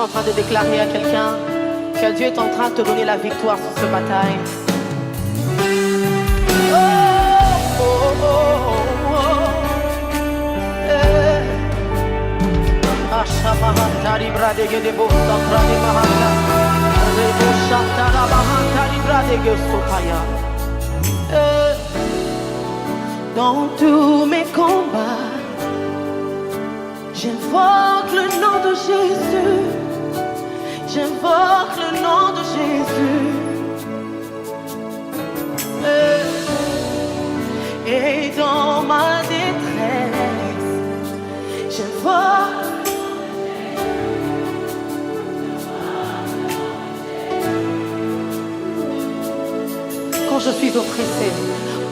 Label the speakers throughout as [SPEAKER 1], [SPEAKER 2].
[SPEAKER 1] suis en train de déclarer à quelqu'un que Dieu est en train de te donner la victoire sur cette bataille. Oh, oh, oh, oh, oh. Ashamahantari bradege de bosa de mahanda. Rebo shantara mahantari bradege sopaya. Dans tous mes combats, j'invoque le nom de Jésus. J'invoque le nom de Jésus. Et dans ma détresse, j'invoque. Quand je suis oppressé,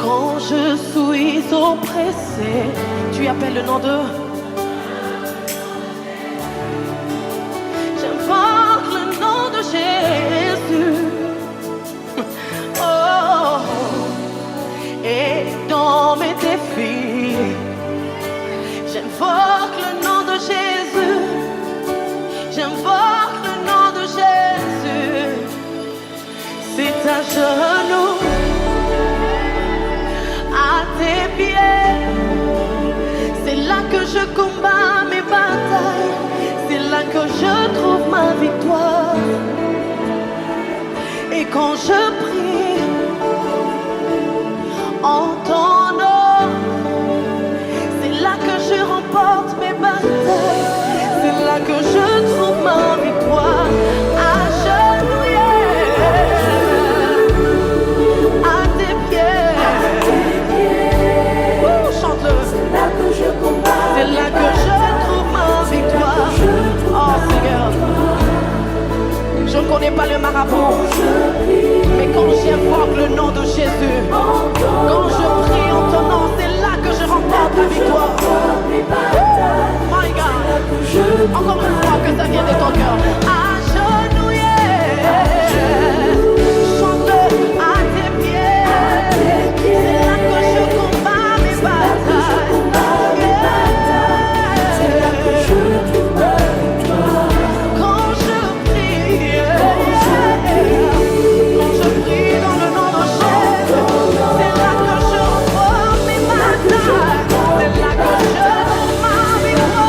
[SPEAKER 1] quand je suis oppressé, tu appelles le nom de. J'invoque le nom de Jésus. Oh, et dans mes défis, j'invoque le nom de Jésus. J'invoque le nom de Jésus. C'est à genoux, à tes pieds. C'est là que je combats mes batailles. C'est là que je trouve ma victoire. Et quand je prie en ton nom, c'est là que je remporte mes batailles. C'est là que je trouve ma victoire. À tes pieds, chante-le. C'est là que je combats. C'est là que je trouve ma victoire. Oh Seigneur, je ne connais pas le marabout, mais quand j'invoque le nom de Jésus, quand je prie en ton nom, c'est là que je remporte la victoire. My God, encore une fois que ça vient de ton cœur. Agenouillé, chante à tes pieds. C'est là que je combats mes batailles. C'est là que je trouve ma victoire. Quand je prie dans le nom de Jésus, c'est là que je remporte mes batailles. C'est là que je trouve ma victoire.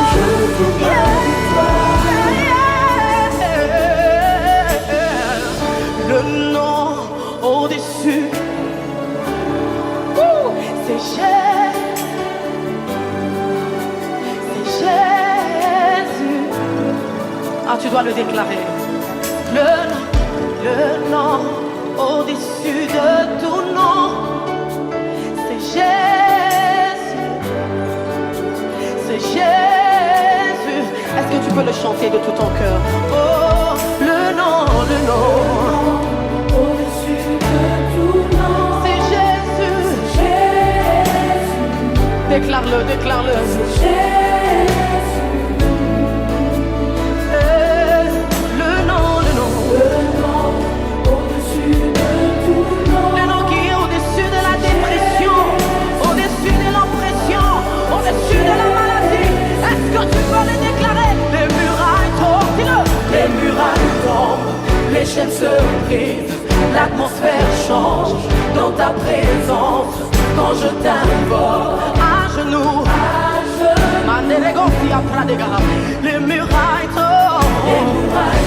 [SPEAKER 1] Le nom au-dessus, c'est Jésus. C'est Jésus. Ah, tu dois le déclarer. Le nom au-dessus de tout nom, c'est Jésus. C'est Jésus. Est-ce que tu peux le chanter de tout ton cœur? Oh, le nom au-dessus de tout nom, c'est Jésus. C'est Jésus. Déclare-le, déclare-le. C'est Jésus. Le nom au-dessus de tout nom. Le nom qui est au-dessus de la dépression, au-dessus de l'oppression, au-dessus de la maladie. Est-ce que tu peux le déclarer? Les murailles tombent, dis-le. Les murailles tombent, les chaînes se brisent, l'atmosphère change dans ta présence. Quand je t'invoque à genoux, les murailles tombent,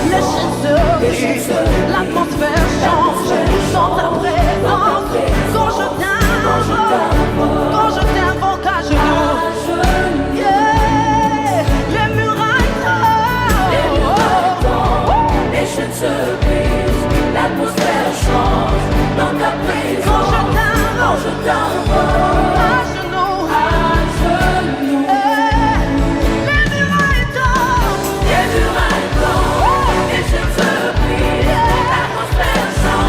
[SPEAKER 1] les chaînes se brisent, l'atmosphère change dans ta présence. Quand je t'invoque à genoux, yeah, les murailles tombent, les chaînes se brisent, l'atmosphère change dans ta présence. Quand je t'invoque à genoux, les murailles tombent, les chaînes se brisent, l'atmosphère change.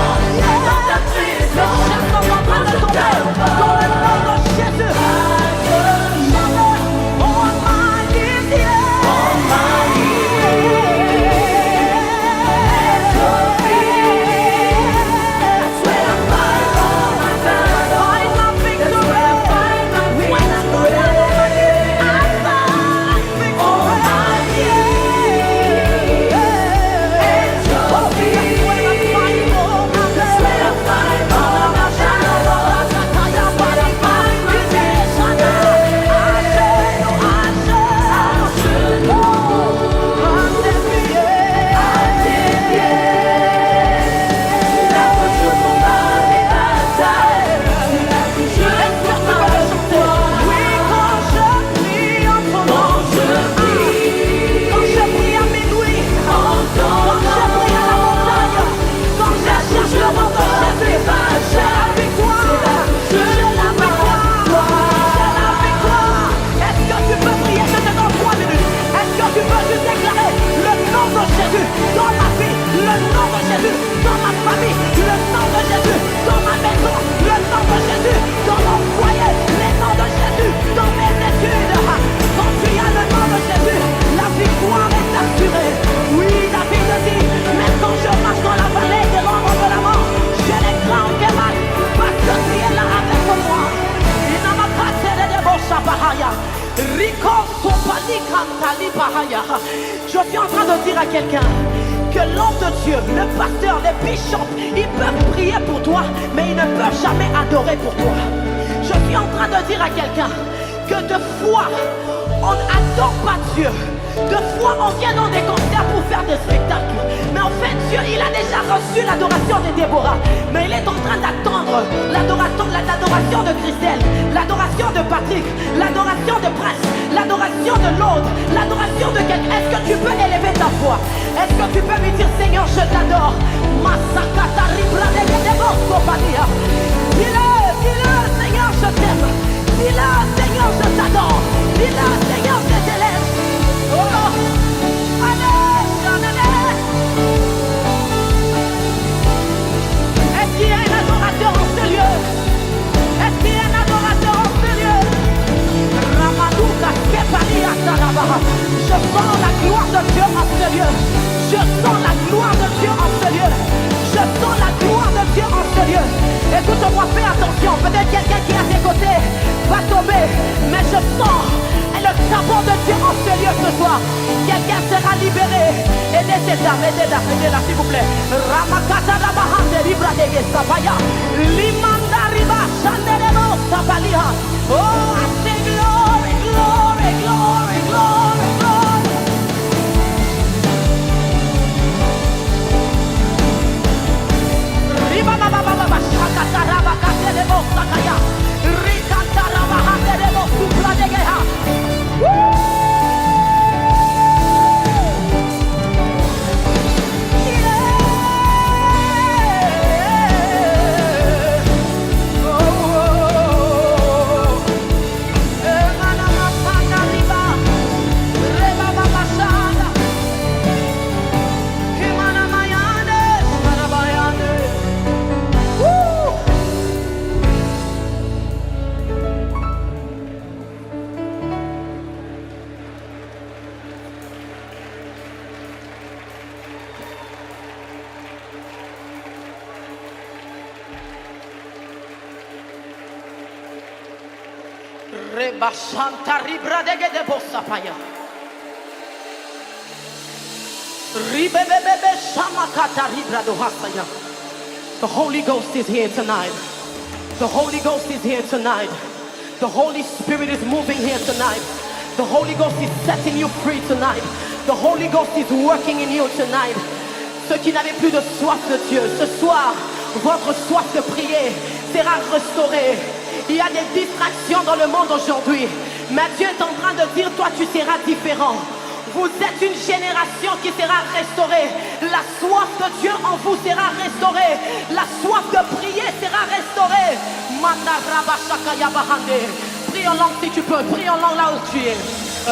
[SPEAKER 1] Je suis en train de dire à quelqu'un que l'homme de Dieu, le pasteur, les bishops, ils peuvent prier pour toi, mais ils ne peuvent jamais adorer pour toi. Je suis en train de dire à quelqu'un que de fois, on n'adore pas Dieu. De fois, on vient dans des concerts pour faire des spectacles. Mais en fait, Dieu, il a déjà reçu l'adoration de Déborah. Mais il est en train d'attendre l'adoration de Christelle, l'adoration de Patrick, l'adoration de Prince, l'adoration de l'autre, l'adoration de quelqu'un. Est-ce que tu peux élever ta voix? Est-ce que tu peux lui dire, Seigneur, je t'adore? Dis-le, dis-le, Seigneur, je t'aime. Dis-le, Seigneur, je t'adore. Dis-le, Seigneur, je t'élève. Oh, allez, allez. Est-ce qu'il y a un adorateur en ce lieu? Est-ce qu'il y a un adorateur en ce lieu? Je sens la gloire de Dieu en ce lieu. Je sens la gloire de Dieu en ce lieu. Je sens la gloire de Dieu en ce lieu. Écoute-moi, fais attention. Peut-être quelqu'un qui est à tes côtés va tomber. Mais je sens le sabot de Dieu en ce lieu ce soir. Quelqu'un sera libéré. Aidez cette dame, aidez-la s'il vous plaît. Ramakata Rabahande Libra de Gesabaya. Limanda Riba Sanderemo Sabalia. Oh, I say glory, glory, glory, glory, glory. Riba Baba Baba Shakata Rabakate Lebo Sakaya. Rikanta Rabahande Lebo Supra de Geha. Rebashanta Ribra de Gedebosapaya. Ribebebe Shamakata Ribra Dohasaya. The Holy Ghost is here tonight. The Holy Ghost is here tonight. The Holy Spirit is moving here tonight. The Holy Ghost is setting you free tonight. The Holy Ghost is working in you tonight. Ceux qui n'avaient plus de soif de Dieu, ce soir, votre soif de prier sera restaurée. Il y a des distractions dans le monde aujourd'hui. Mais Dieu est en train de dire, toi tu seras différent. Vous êtes une génération qui sera restaurée. La soif de Dieu en vous sera restaurée. La soif de prier sera restaurée. Prie en langue si tu peux. Prie en langue là où tu es. I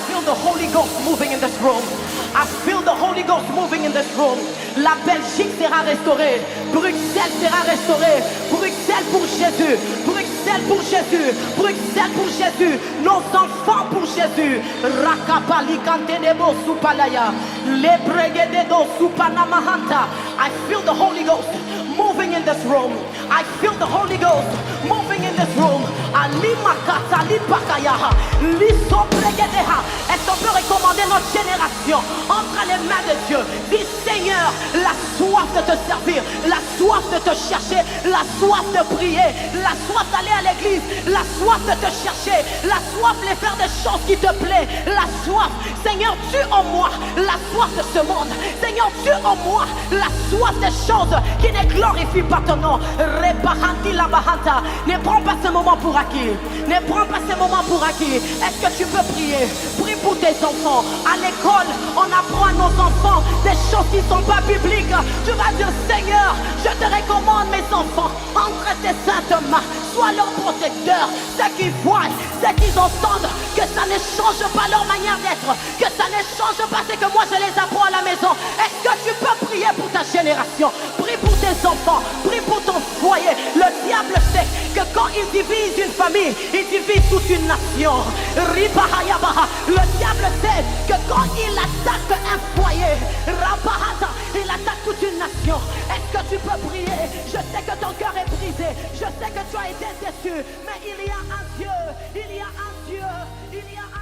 [SPEAKER 1] feel the Holy Ghost moving in this room. I feel the Holy Ghost moving in this room. La Belgique sera restaurée. Bruxelles sera restaurée. Bruxelles pour Jésus. Bruxelles pour Jésus. Bruxelles pour Jésus. Nos enfants pour Jésus. Rakapali kantenebo supalaya. Lebregededo supanamahanta. I feel the Holy Ghost moving in this room. I feel the Holy Ghost moving in this room. Alimakata lipakaya. Lisopregedeha. Est-ce qu'on peut recommander notre génération entre les mains de Dieu? Dis Seigneur, la soif de te servir, la soif de te chercher, la soif de prier, la soif d'aller à l'église, la soif de te chercher, la soif de faire des choses qui te plaisent, la soif, Seigneur, tu en moi, la soif de ce monde, Seigneur, tu en moi, la soif des choses qui ne glorifient pas ton nom. Rebahanti la bahanta. Ne prends pas ce moment pour acquis. Ne prends pas ce moment pour acquis. Est-ce que tu peux prier? Prie pour tes enfants. À l'école, on apprend à nos enfants des choses qui ne sont pas bibliques. Tu vas dire, Seigneur, je te recommande mes enfants entre tes saintes mains. Sois leur protecteur. Ceux qui voient, ceux qui entendent, que ça ne change pas leur manière d'être, que ça ne change pas ce que moi je les apprends à la maison. Est-ce que tu peux prier pour ta génération? Prie pour tes tes enfants, prie pour ton foyer. Le diable sait que quand il divise une famille, il divise toute une nation. Le diable sait que quand il attaque un foyer, il attaque toute une nation. Est-ce que tu peux prier? Je sais que ton cœur est brisé, je sais que tu as été déçu, mais il y a un Dieu, il y a un Dieu, il y a un